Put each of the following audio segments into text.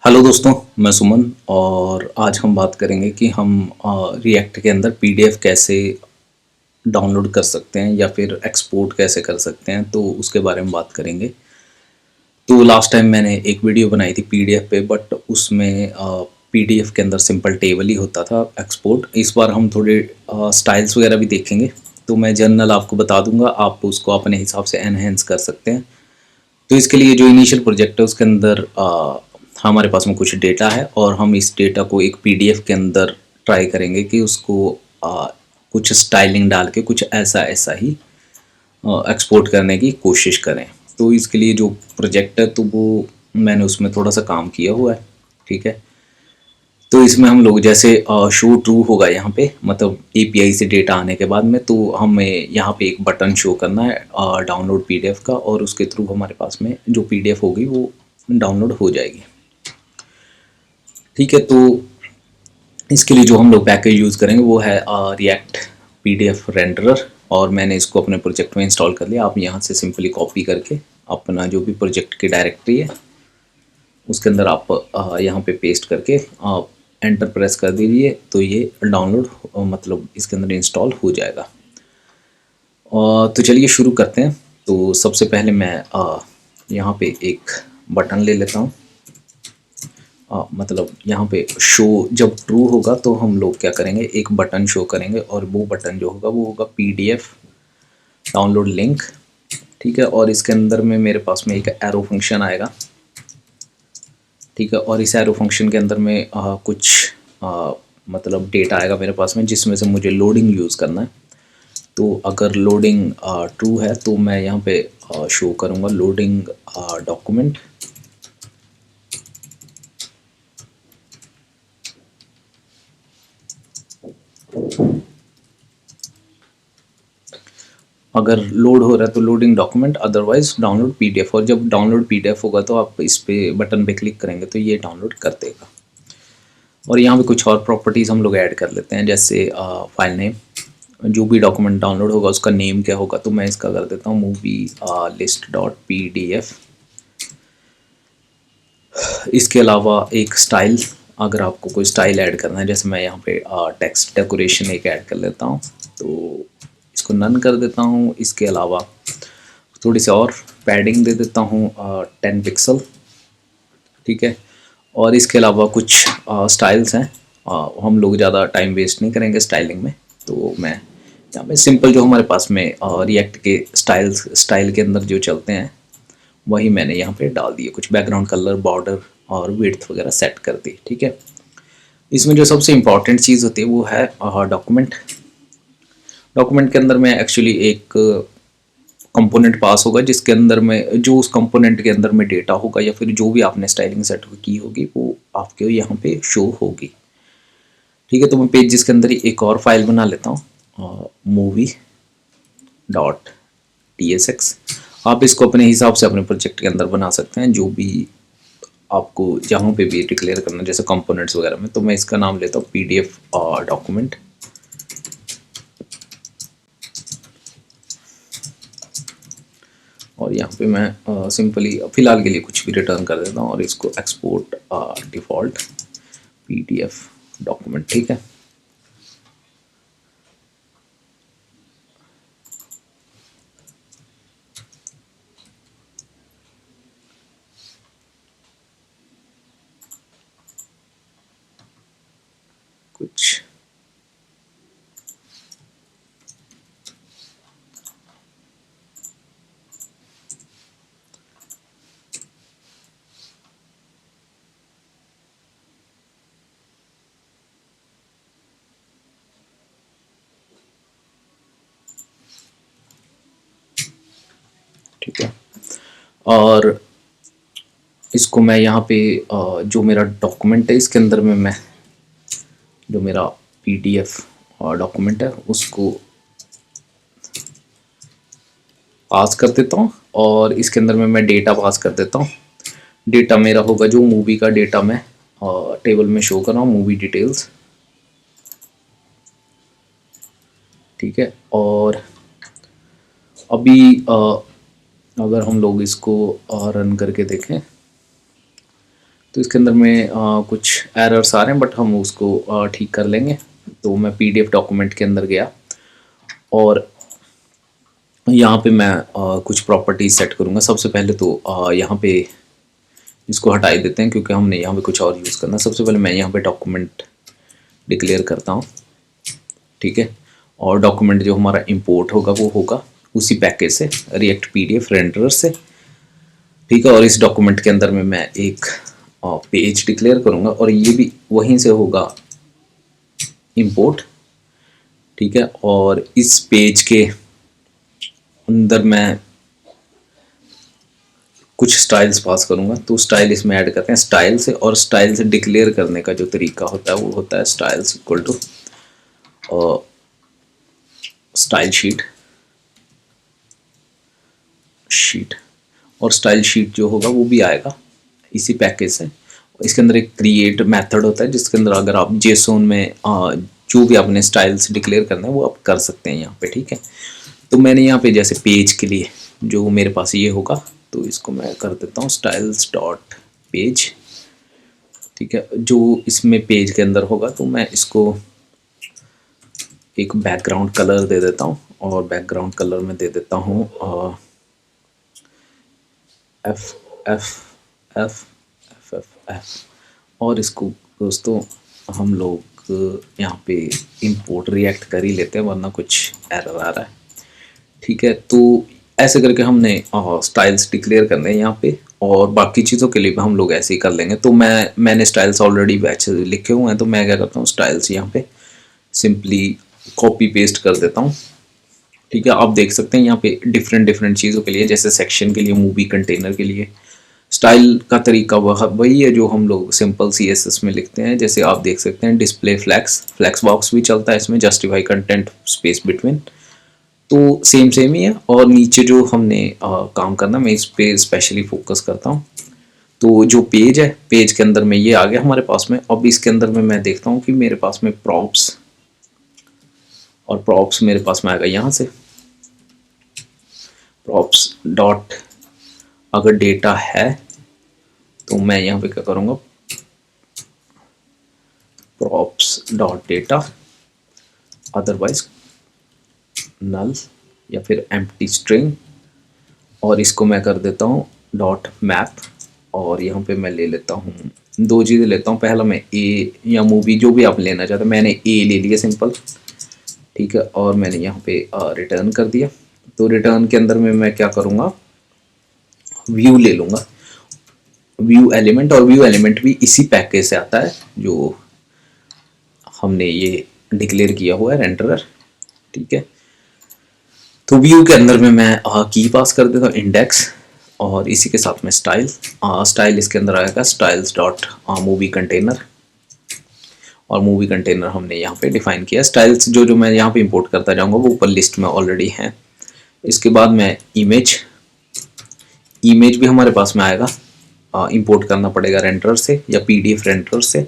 Hello दोस्तों, मैं सुमन और आज हम बात करेंगे कि हम रिएक्ट के अंदर पीडीएफ कैसे डाउनलोड कर सकते हैं या फिर एक्सपोर्ट कैसे कर सकते हैं, तो उसके बारे में बात करेंगे। तो लास्ट टाइम मैंने एक वीडियो बनाई थी पीडीएफ पे, बट उसमें पीडीएफ के अंदर सिंपल टेबल ही होता था एक्सपोर्ट। इस बार हम थोड़े स्टाइल्स वगैरह भी देखेंगे, तो मैं जनरल आपको बता दूंगा, आप उसको अपने हिसाब से एनहेंस कर सकते हैं। तो इसके लिए जो इनिशियल प्रोजेक्ट है उसके अंदर हमारे पास में कुछ डेटा है और हम इस डेटा को एक पीडीएफ के अंदर ट्राई करेंगे कि उसको कुछ स्टाइलिंग डाल के कुछ ऐसा ऐसा ही एक्सपोर्ट करने की कोशिश करें। तो इसके लिए जो प्रोजेक्ट है तो वो मैंने उसमें थोड़ा सा काम किया हुआ है। ठीक है, तो इसमें हम लोग जैसे शो ट्रू होगा यहाँ पे, मतलब एपीआई से डेटा आने के बाद में, तो हमें यहाँ पे एक बटन शो करना है डाउनलोड पीडीएफ का, और उसके थ्रू हमारे पास में जो पीडीएफ होगी वो डाउनलोड हो जाएगी। ठीक है, तो इसके लिए जो हम लोग पैकेज यूज़ करेंगे वो है रिएक्ट पीडीएफ रेंडरर, और मैंने इसको अपने प्रोजेक्ट में इंस्टॉल कर लिया। आप यहाँ से सिंपली कॉपी करके अपना जो भी प्रोजेक्ट की डायरेक्टरी है उसके अंदर आप यहाँ पे पेस्ट करके आप एंटर प्रेस कर दीजिए, तो ये डाउनलोड मतलब इसके अंदर इंस्टॉल हो जाएगा। तो चलिए शुरू करते हैं। तो सबसे पहले मैं यहाँ पे एक बटन ले लेता हूँ। मतलब यहाँ पे शो जब ट्रू होगा तो हम लोग क्या करेंगे, एक बटन शो करेंगे, और वो बटन जो होगा वो होगा पीडीएफ डाउनलोड लिंक। ठीक है, और इसके अंदर में मेरे पास में एक एरो फंक्शन आएगा। ठीक है, और इस एरो फंक्शन के अंदर में कुछ मतलब डेटा आएगा मेरे पास में, जिसमें से मुझे लोडिंग यूज़ करना है। तो अगर लोडिंग ट्रू है तो मैं यहाँ पे शो करूँगा लोडिंग डॉक्यूमेंट। अगर लोड हो रहा है तो loading document, otherwise download PDF. और जब डाउनलोड पीडीएफ होगा तो आप इस पे बटन पे क्लिक करेंगे तो ये डाउनलोड कर देगा। और यहाँ पे कुछ और प्रॉपर्टीज़ हम लोग ऐड कर लेते हैं, जैसे फाइल नेम, जो भी डॉक्यूमेंट डाउनलोड होगा उसका नेम क्या होगा, तो मैं इसका कर देता हूँ movie list dot P D F. इसके अलावा एक स्टाइल, अगर आपको कोई स्टाइल ऐड करना है, जैसे मैं यहाँ पे टेक्स्ट डेकोरेशन एक ऐड कर लेता हूँ, तो इसको नन कर देता हूँ। इसके अलावा थोड़ी सी और पैडिंग दे देता हूँ 10 पिक्सल। ठीक है, और इसके अलावा कुछ स्टाइल्स हैं। हम लोग ज़्यादा टाइम वेस्ट नहीं करेंगे स्टाइलिंग में, तो मैं यहाँ पे सिंपल जो हमारे पास में रिएक्ट के स्टाइल के अंदर जो चलते हैं वही मैंने यहाँ पे डाल दिए। कुछ बैकग्राउंड कलर, बॉर्डर और विड्थ वगैरह सेट कर दी। ठीक है, इसमें जो सबसे इम्पॉर्टेंट चीज़ होती है वो है डॉक्यूमेंट। डॉक्यूमेंट के अंदर में एक्चुअली एक कंपोनेंट पास होगा, जिसके अंदर में जो उस कंपोनेंट के अंदर में डेटा होगा या फिर जो भी आपने स्टाइलिंग सेट की होगी वो आपके यहाँ पे शो होगी। ठीक है, तो मैं पेजेस के अंदर ही एक और फाइल बना लेता हूँ movie dot T S x. आप इसको अपने हिसाब से अपने प्रोजेक्ट के अंदर बना सकते हैं, जो भी आपको जहाँ पे भी डिक्लेयर करना, जैसे कंपोनेंट्स वगैरह में। तो मैं इसका नाम लेता हूँ पीडीएफ डॉक्यूमेंट। और यहाँ पे मैं सिंपली फ़िलहाल के लिए कुछ भी रिटर्न कर देता हूँ और इसको एक्सपोर्ट डिफ़ॉल्ट पीडीएफ डॉक्यूमेंट। ठीक है, कुछ ठीक है, और इसको मैं यहाँ पे जो मेरा डॉक्यूमेंट है इसके अंदर में मैं जो मेरा पीडीएफ डॉक्यूमेंट है उसको पास कर देता हूँ, और इसके अंदर में मैं डेटा पास कर देता हूँ। डेटा मेरा होगा जो मूवी का डेटा मैं टेबल में शो कर रहा हूँ, मूवी डिटेल्स। ठीक है, और अभी अगर हम लोग इसको रन करके देखें तो इसके अंदर में कुछ एरर्स आ रहे हैं, बट हम उसको ठीक कर लेंगे। तो मैं पीडीएफ डॉक्यूमेंट के अंदर गया और यहाँ पे मैं कुछ प्रॉपर्टीज सेट करूँगा। सबसे पहले तो यहाँ पे इसको हटा ही देते हैं क्योंकि हमने यहाँ पे कुछ और यूज़ करना है। सबसे पहले मैं यहाँ पे डॉक्यूमेंट डिक्लेयर करता हूँ, ठीक है। और डॉक्यूमेंट जो हमारा इंपोर्ट होगा वो होगा उसी पैकेज से, रिएक्ट पीडीएफ रेंडर से, ठीक है। और इस डॉक्यूमेंट के अंदर में मैं एक पेज डिक्लेयर करूँगा और ये भी वहीं से होगा इंपोर्ट, ठीक है। और इस पेज के अंदर मैं कुछ स्टाइल्स पास करूँगा, तो स्टाइल इसमें ऐड करते हैं स्टाइल से। और स्टाइल से डिक्लेयर करने का जो तरीका होता है वो होता है styles equal to style sheet. और स्टाइल शीट जो होगा वो भी आएगा इसी पैकेज से। इसके अंदर एक क्रिएट मेथड होता है जिसके अंदर अगर आप जेसोन में जो भी आपने स्टाइल्स डिक्लेयर करना है वो आप कर सकते हैं यहाँ पे, ठीक है। तो मैंने यहाँ पे जैसे पेज के लिए जो मेरे पास ये होगा, तो इसको मैं कर देता हूँ स्टाइल्स डॉट पेज, ठीक है। जो इसमें पेज के अंदर होगा तो मैं इसको एक बैकग्राउंड कलर दे देता हूँ और बैकग्राउंड कलर में दे देता हूँ F F F F F F. और इसको दोस्तों हम लोग यहाँ पे इंपोर्ट रिएक्ट कर ही लेते हैं वरना कुछ एरर आ रहा है, ठीक है। तो ऐसे करके हमने स्टाइल्स डिक्लेयर करने हैं यहाँ पे, और बाकी चीज़ों के लिए भी हम लोग ऐसे ही कर लेंगे। तो मैंने स्टाइल्स ऑलरेडी बैच लिखे हुए हैं, तो मैं क्या करता हूँ स्टाइल्स यहाँ पे सिंपली कॉपी पेस्ट कर देता हूँ, ठीक है। आप देख सकते हैं यहाँ पे डिफरेंट चीज़ों के लिए, जैसे सेक्शन के लिए, मूवी कंटेनर के लिए स्टाइल का तरीका वही है जो हम लोग सिंपल CSS में लिखते हैं। जैसे आप देख सकते हैं डिस्प्ले फ्लैक्स बॉक्स भी चलता है इसमें, जस्टिफाई कंटेंट स्पेस बिटवीन, तो सेम ही है। और नीचे जो हमने काम करना, मैं इस पे स्पेशली फोकस करता हूँ। तो जो पेज है, पेज के अंदर में ये आ गया हमारे पास में। अब इसके अंदर में मैं देखता हूँ कि मेरे पास में प्रॉप्स, और प्रॉप्स मेरे पास में आएगा यहाँ से प्रॉप्स डॉट, अगर डेटा है तो मैं यहाँ पे क्या करूँगा प्रॉप्स डॉट डेटा, अदरवाइज नल या फिर एम्प्टी स्ट्रिंग। और इसको मैं कर देता हूँ डॉट मैप, और यहाँ पे मैं ले लेता हूँ दो चीज़ें लेता हूँ। पहला मैं ए या मूवी जो भी आप लेना चाहते हैं, मैंने ए ले लिया सिंपल, ठीक है। और मैंने यहाँ पे रिटर्न कर दिया। तो रिटर्न के अंदर में मैं क्या करूँगा व्यू ले लूँगा, व्यू एलिमेंट। और व्यू एलिमेंट भी इसी पैकेज से आता है जो हमने ये डिक्लेयर किया हुआ है रेंडरर, ठीक है। तो व्यू के अंदर में मैं की पास कर देता हूँ इंडेक्स, और इसी के साथ में स्टाइल इसके अंदर आएगा स्टाइल्स डॉट मूवी कंटेनर। और मूवी कंटेनर हमने यहाँ पे डिफाइन किया। स्टाइल्स जो मैं यहाँ पे इंपोर्ट करता जाऊँगा वो ऊपर लिस्ट में ऑलरेडी हैं। इसके बाद मैं इमेज भी हमारे पास में आएगा, इंपोर्ट करना पड़ेगा रेंडर से या पीडीएफ रेंडर से,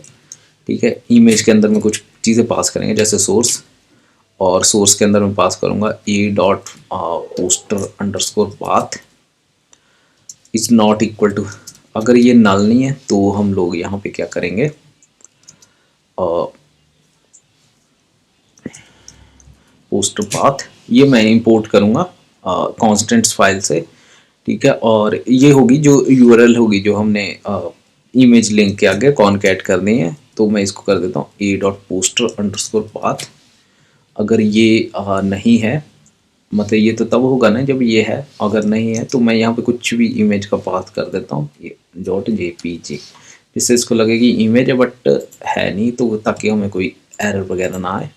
ठीक है। इमेज के अंदर में कुछ चीज़ें पास करेंगे जैसे सोर्स, और सोर्स के अंदर मैं पास करूँगा a dot poster underscore path is not equal to. अगर ये नल नहीं है तो हम लोग यहाँ पे क्या करेंगे पोस्टर पाथ, ये मैं इंपोर्ट करूँगा कॉन्स्टेंट्स फाइल से, ठीक है। और ये होगी जो यूआरएल होगी जो हमने इमेज लिंक के आगे कॉन्कैट करनी है। तो मैं इसको कर देता हूँ ए डॉट पोस्टर अंडरस्कोर पाथ। अगर ये नहीं है, मतलब ये तो तब होगा ना जब ये है, अगर नहीं है तो मैं यहाँ पे कुछ भी इमेज का पाथ कर देता हूँ डॉट JPG, जिससे इसको लगेगी इमेज है बट है नहीं, तो ताकि हमें कोई एरर वगैरह ना आए।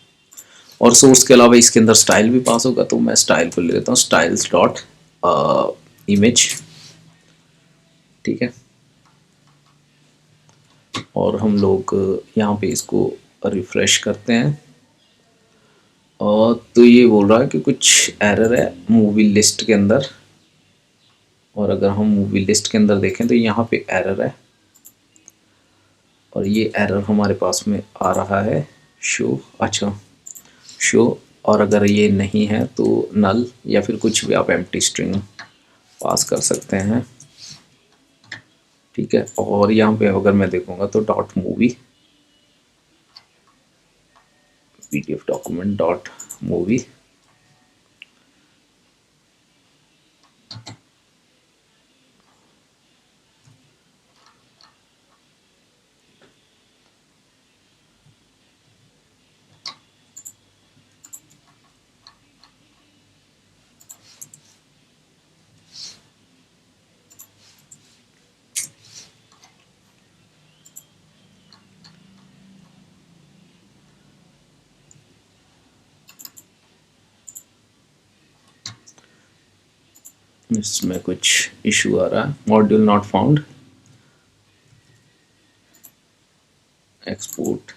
और सोर्स के अलावा इसके अंदर स्टाइल भी पास होगा, तो मैं स्टाइल को ले लेता हूँ स्टाइल्स डॉट इमेज, ठीक है। और हम लोग यहाँ पे इसको रिफ्रेश करते हैं, और तो ये बोल रहा है कि कुछ एरर है मूवी लिस्ट के अंदर। और अगर हम मूवी लिस्ट के अंदर देखें तो यहाँ पे एरर है, और ये एरर हमारे पास में आ रहा है शो, अच्छा शो। और अगर ये नहीं है तो नल या फिर कुछ भी आप एम्प्टी स्ट्रिंग पास कर सकते हैं, ठीक है। और यहाँ पे अगर मैं देखूँगा तो dot movie, PDF document dot movie, इसमें कुछ इशू आ रहा है, module not found, export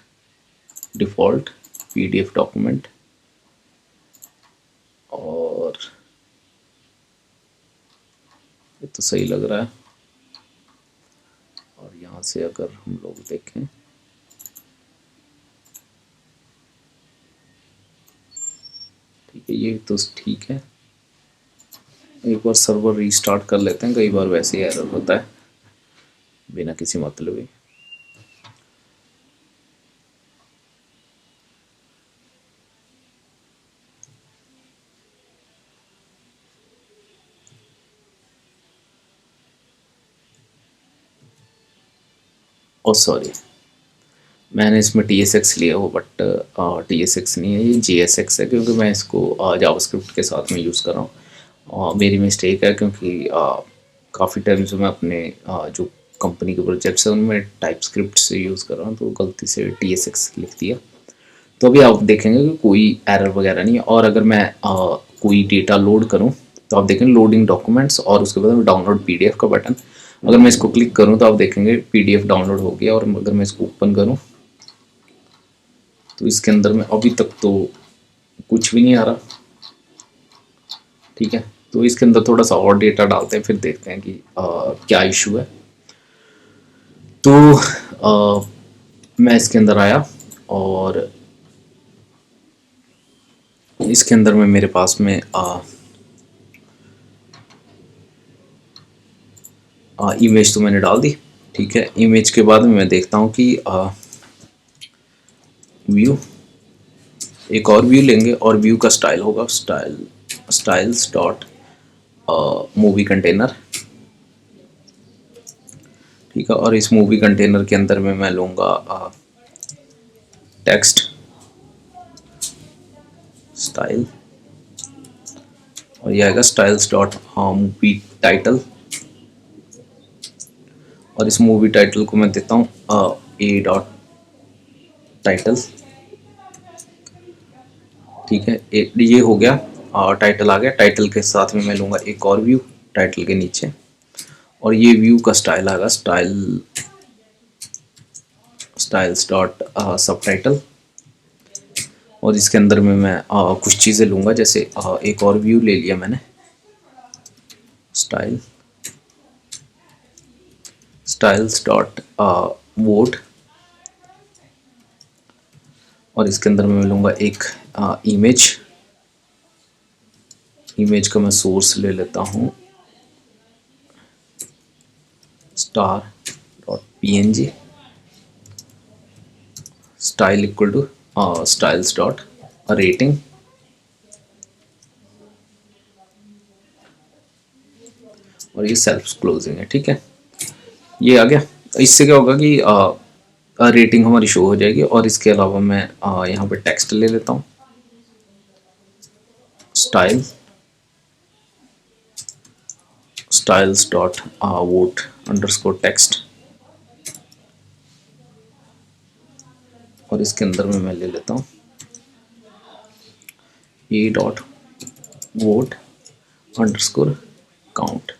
default PDF document, और ये तो सही लग रहा है। और यहाँ से अगर हम लोग देखें, ठीक है, ये तो ठीक है। एक बार सर्वर रीस्टार्ट कर लेते हैं, कई बार वैसे ही एरर होता है बिना किसी मतलब ही। ओ सॉरी, मैंने इसमें TSX लिया हो, बट TSX नहीं है, ये JSX है, क्योंकि मैं इसको जावास्क्रिप्ट के साथ में यूज़ कर रहा हूँ। मेरी मिस्टेक है, क्योंकि काफ़ी टाइम से मैं अपने जो कंपनी के प्रोजेक्ट्स हैं उनमें टाइपस्क्रिप्ट से यूज़ कर रहा हूँ, तो गलती से TSX लिख दिया। तो अभी आप देखेंगे कि कोई एरर वगैरह नहीं है। और अगर मैं कोई डेटा लोड करूँ तो आप देखेंगे लोडिंग डॉक्यूमेंट्स, और उसके बाद डाउनलोड PDF का बटन, अगर मैं इसको क्लिक करूँ तो आप देखेंगे PDF डाउनलोड हो गया। और अगर मैं इसको ओपन करूँ तो इसके अंदर में अभी तक तो कुछ भी नहीं आ रहा, ठीक है। तो इसके अंदर थोड़ा सा और डेटा डालते हैं, फिर देखते हैं कि क्या इशू है। तो मैं इसके अंदर आया, और इसके अंदर में मेरे पास में इमेज तो मैंने डाल दी, ठीक है। इमेज के बाद में मैं देखता हूँ कि व्यू, एक और व्यू लेंगे, और व्यू का स्टाइल होगा स्टाइल्स डॉट मूवी कंटेनर, ठीक है। और इस मूवी कंटेनर के अंदर में मैं लूँगा टेक्स्ट स्टाइल, और यह आएगा स्टाइल्स डॉट मूवी टाइटल। और इस मूवी टाइटल को मैं देता हूँ ए डॉट टाइटल, ठीक है। ये हो गया, टाइटल आ गया। टाइटल के साथ में मैं लूँगा एक और व्यू टाइटल के नीचे, और ये व्यू का स्टाइल आएगा स्टाइल्स डॉट सब टाइटल। और इसके अंदर में मैं कुछ चीज़ें लूँगा, जैसे एक और व्यू ले लिया मैंने, स्टाइल्स डॉट वोट, और इसके अंदर में मैं लूँगा एक इमेज का मैं सोर्स ले लेता हूँ star.png, style equal to styles dot rating, और ये सेल्फ क्लोजिंग है, ठीक है। ये आ गया। इससे क्या होगा कि रेटिंग हमारी शो हो जाएगी। और इसके अलावा मैं यहाँ पे टेक्स्ट ले लेता हूँ, styles dot vote underscore text, और इसके अंदर में मैं ले लेता हूँ ए डॉट वोट अंडरस्कोर काउंट,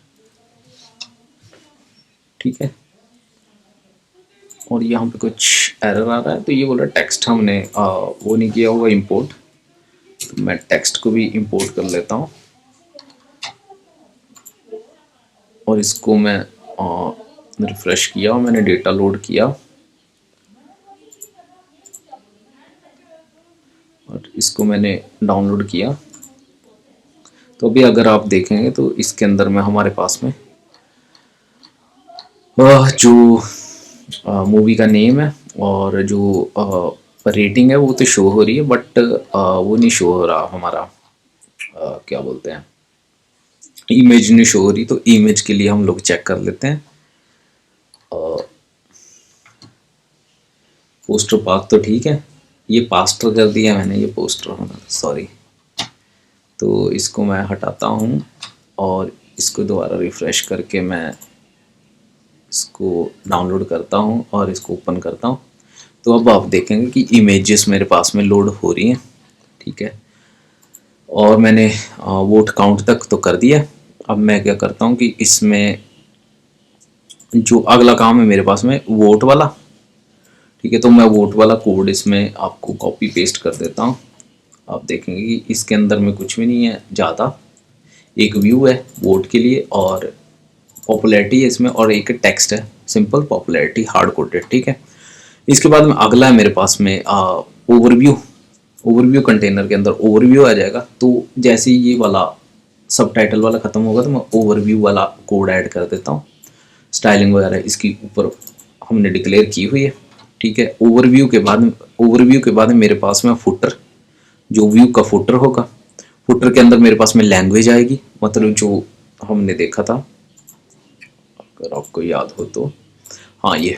ठीक है। और यहाँ पे कुछ एरर आ रहा है, तो ये बोला टेक्स्ट हमने वो नहीं किया होगा इंपोर्ट, तो मैं टेक्स्ट को भी इंपोर्ट कर लेता हूँ। और इसको मैं रिफ्रेश किया और मैंने डेटा लोड किया, और इसको मैंने डाउनलोड किया। तो अभी अगर आप देखेंगे तो इसके अंदर में हमारे पास में जो मूवी का नेम है और जो रेटिंग है वो तो शो हो रही है, बट वो नहीं शो हो रहा हमारा, क्या बोलते हैं, इमेज नहीं शो हो रही। तो इमेज के लिए हम लोग चेक कर लेते हैं। पोस्टर पाथ तो ठीक है, ये पास्टर कर दिया मैंने, ये पोस्टर होना, सॉरी। तो इसको मैं हटाता हूँ और इसको दोबारा रिफ़्रेश करके मैं इसको डाउनलोड करता हूँ और इसको ओपन करता हूँ। तो अब आप देखेंगे कि इमेजेस मेरे पास में लोड हो रही हैं, ठीक है। और मैंने वोट काउंट तक तो कर दिया। अब मैं क्या करता हूँ कि इसमें जो अगला काम है मेरे पास में वोट वाला, ठीक है। तो मैं वोट वाला कोड इसमें आपको कॉपी पेस्ट कर देता हूँ। आप देखेंगे कि इसके अंदर में कुछ भी नहीं है ज़्यादा, एक व्यू है वोट के लिए और पॉपुलैरिटी है इसमें, और एक टेक्स्ट है सिंपल पॉपुलैरिटी हार्ड कोडेड, ठीक है। इसके बाद में अगला है मेरे पास में ओवरव्यू। ओवरव्यू कंटेनर के अंदर ओवरव्यू आ जाएगा। तो जैसे ही ये वाला सब टाइटल वाला ख़त्म होगा तो मैं ओवरव्यू वाला कोड ऐड कर देता हूँ। स्टाइलिंग वगैरह इसकी ऊपर हमने डिक्लेयर की हुई है, ठीक है। ओवरव्यू के बाद में मेरे पास में फुटर, जो व्यू का फुटर होगा। फुटर के अंदर मेरे पास में लैंग्वेज आएगी, मतलब जो हमने देखा था, अगर आपको याद हो तो, हाँ ये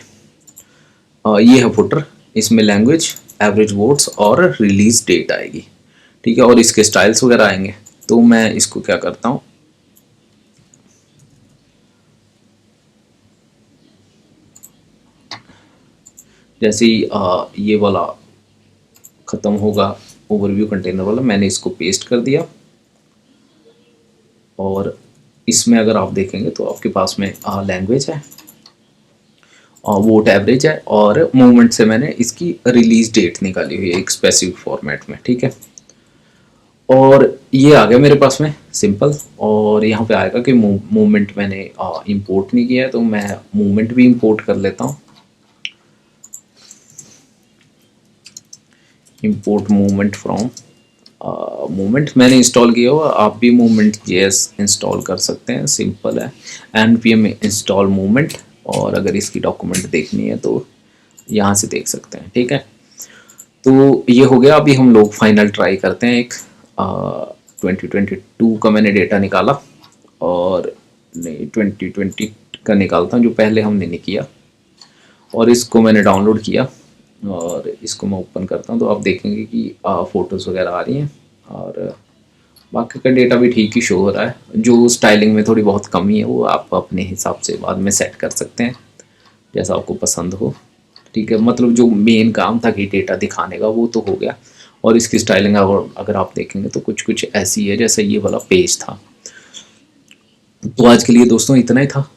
है फुटर। इसमें लैंग्वेज, एवरेज वोट्स और रिलीज डेट आएगी, ठीक है। और इसके स्टाइल्स वगैरह आएंगे। तो मैं इसको क्या करता हूँ, जैसे ही ये वाला ख़त्म होगा ओवरव्यू कंटेनर वाला, मैंने इसको पेस्ट कर दिया। और इसमें अगर आप देखेंगे तो आपके पास में लैंग्वेज है और वोट एवरेज है, और मूवमेंट से मैंने इसकी रिलीज डेट निकाली हुई है एक स्पेसिफिक फॉर्मेट में, ठीक है। और ये आ गया मेरे पास में सिंपल। और यहाँ पे आएगा कि मूवमेंट मैंने इंपोर्ट नहीं किया है, तो मैं मूवमेंट भी इंपोर्ट कर लेता हूँ। इंपोर्ट मूवमेंट फ्रॉम मूवमेंट मैंने इंस्टॉल किया हुआ, आप भी मूवमेंट JS इंस्टॉल कर सकते हैं, सिंपल है npm इंस्टॉल मूवमेंट। और अगर इसकी डॉक्यूमेंट देखनी है तो यहाँ से देख सकते हैं, ठीक है। तो ये हो गया। अभी हम लोग फाइनल ट्राई करते हैं। एक 2022 का मैंने डेटा निकाला, और नहीं 2020 का निकालता हूँ जो पहले हमने नहीं किया, और इसको मैंने डाउनलोड किया और इसको मैं ओपन करता हूँ। तो आप देखेंगे कि फ़ोटोज़ वगैरह आ रही हैं और बाकी का डेटा भी ठीक ही शो हो रहा है। जो स्टाइलिंग में थोड़ी बहुत कमी है वो आप अपने हिसाब से बाद में सेट कर सकते हैं, जैसा आपको पसंद हो, ठीक है। मतलब जो मेन काम था कि डेटा दिखाने का वो तो हो गया। और इसकी स्टाइलिंग अगर आप देखेंगे तो कुछ कुछ ऐसी है जैसे ये वाला पेज था। तो आज के लिए दोस्तों इतना ही था।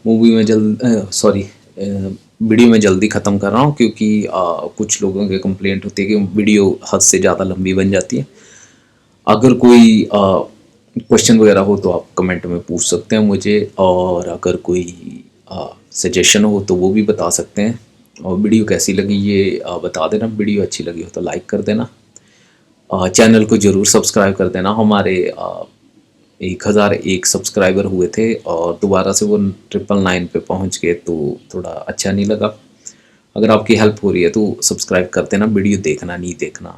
वीडियो में जल्दी ख़त्म कर रहा हूँ, क्योंकि कुछ लोगों के कंप्लेंट होती है कि वीडियो हद से ज़्यादा लंबी बन जाती है। अगर कोई क्वेश्चन वगैरह हो तो आप कमेंट में पूछ सकते हैं मुझे, और अगर कोई सजेशन हो तो वो भी बता सकते हैं। और वीडियो कैसी लगी ये बता देना। वीडियो अच्छी लगी हो तो लाइक कर देना, चैनल को ज़रूर सब्सक्राइब कर देना। हमारे 1001 सब्सक्राइबर हुए थे और दोबारा से वो 999 पे पहुंच गए, तो थोड़ा अच्छा नहीं लगा। अगर आपकी हेल्प हो रही है तो सब्सक्राइब कर देना। वीडियो देखना नहीं देखना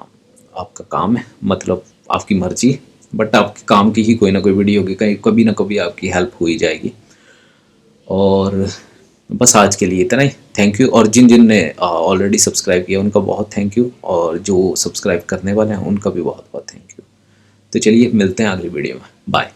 आपका काम है, मतलब आपकी मर्जी, बट आपके काम की ही कोई ना कोई वीडियो होगी, कहीं कभी ना कभी आपकी हेल्प हो ही जाएगी। और बस आज के लिए इतना ही। Thank you. और जिन जिन ने ऑलरेडी सब्सक्राइब किया उनका बहुत थैंक यू, और जो सब्सक्राइब करने वाले हैं उनका भी बहुत बहुत थैंक यू। तो चलिए मिलते हैं अगली वीडियो में। बाय।